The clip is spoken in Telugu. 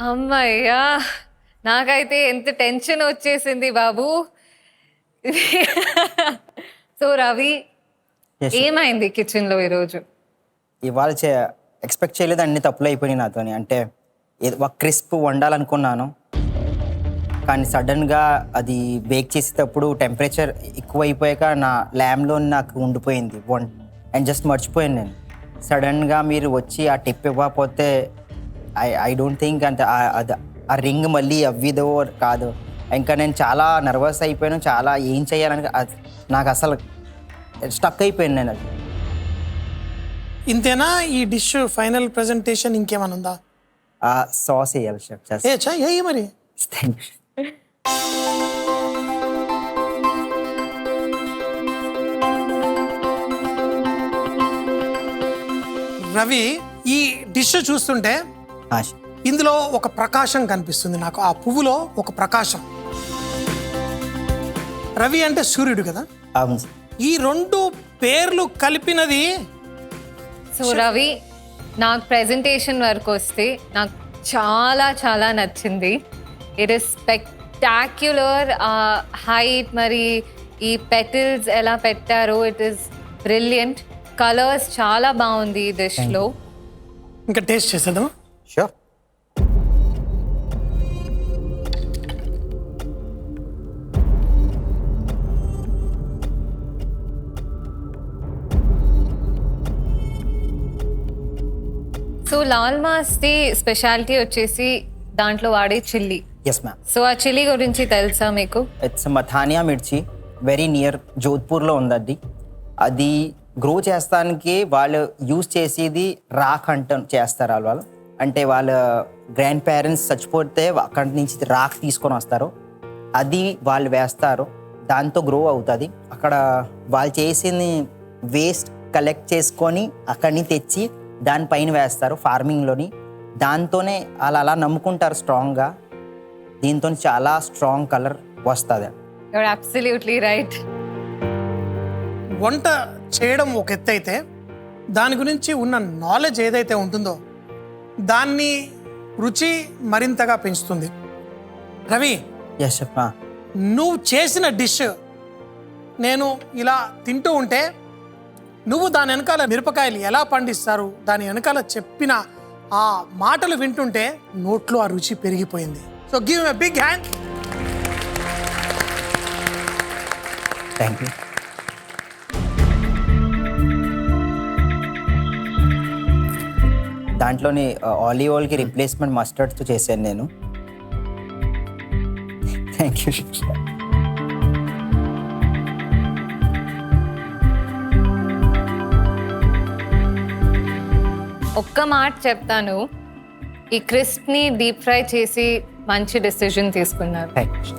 అమ్మయ్యా! నాకైతే ఎంత టెన్షన్ వచ్చేసింది బాబు. సో రవి, Yes, ఏమైంది కిచెన్‌లో ఈరోజు? ఇవాళ ఎక్స్పెక్ట్ చేయలేదు, అన్ని తప్పులు అయిపోయినాయి నాతోని. అంటే ఒక క్రిస్ప్ వండాలనుకున్నాను, కానీ సడన్గా అది బేక్ చేసేటప్పుడు టెంపరేచర్ ఎక్కువ అయిపోయాక నా ల్యామ్లో నాకు ఉండిపోయింది అండ్ జస్ట్ మర్చిపోయాను నేను. సడన్గా మీరు వచ్చి ఆ టిప్ ఇవ్వకపోతే ఐ డోంట్ థింక్ అంటే ఆ రింగ్ మళ్ళీ అవ్విదో కాదు. ఇంకా నేను చాలా నర్వస్ అయిపోయాను, చాలా ఏం చేయాలని నాకు అసలు స్టక్ అయిపోయాను నేను. అది ఇంతేనా ఈ డిష్ ఫైనల్ ప్రెజెంటేషన్? ఇంకేమైనా ఉందా? సాస్ వేయాలి షెఫ్. ఏ మరి థ్యాంక్ యూ. రవి, ఈ డిష్ చూస్తుంటే ఇందులో ఒక ప్రకాశం కనిపిస్తుంది నాకు. ఆ పువ్వులో ఒక ప్రకాశం. రవి అంటే సూర్యుడు కదా, అవును సార్. ఈ రెండు పేర్లు కలిపినది. సో రవి, నాకు ప్రెజెంటేషన్ వరకు వస్తే నాకు చాలా చాలా నచ్చింది. It is spectacular. హైట్ మరి ఈ పెటల్స్ ఎలా పెట్టారో ఇట్ ఈస్ బ్రిలియంట్. కలర్స్ చాలా బాగుంది ఈ డిష్లో. ఇంకా టేస్ట్ చేసేద్దాం. షూర్. సో లాల్ మాస్ది స్పెషాలిటీ వచ్చేసి దాంట్లో వాడే చిల్లీ. Yes ma'am. సో ఆ చిల్లీ గురించి తెలుసా మీకు? ఇట్స్ మథానియా మిర్చి, వెరీ నియర్ జోధ్పూర్లో ఉంది అది. అది గ్రో చేస్తానికి వాళ్ళు యూజ్ చేసేది రాక్ చేస్తారు వాళ్ళు. అంటే వాళ్ళ గ్రాండ్ పేరెంట్స్ చచ్చిపోతే అక్కడి నుంచి రాక్ తీసుకొని వస్తారు, అది వాళ్ళు వేస్తారు, దాంతో గ్రో అవుతుంది. అక్కడ వాళ్ళు చేసింది వేస్ట్ కలెక్ట్ చేసుకొని అక్కడి నుంచి తెచ్చి దానిపైన వేస్తారు ఫార్మింగ్లోని. దాంతోనే వాళ్ళు అలా నమ్ముకుంటారు స్ట్రాంగ్గా. దీంతో చాలా స్ట్రాంగ్ కలర్ వస్తుంది. Your absolutely right. వంట చేయడం ఒక ఎత్తు అయితే, దాని గురించి ఉన్న నాలెడ్జ్ ఏదైతే ఉంటుందో దాన్ని రుచి మరింతగా పెంచుతుంది. రవి, ఎస్ చెప్పా. నువ్వు చేసిన డిష్ నేను ఇలా తింటూ ఉంటే, నువ్వు దాని వెనకాల మిరపకాయలు ఎలా పండిస్తారు దాని వెనకాల చెప్పిన ఆ మాటలు వింటుంటే నోట్లో ఆ రుచి పెరిగిపోయింది. So give a big hand. Thank you. దాంట్లోని ఆలివ్ ఆయిల్కి రిప్లేస్మెంట్ మస్టర్డ్తో చేశాను నేను. Thank you. ఒక్క మాట చెప్తాను, ఈ క్రిస్ప్ని డీప్ ఫ్రై చేసి మంచి డెసిషన్ తీసుకున్నారు. Thank you.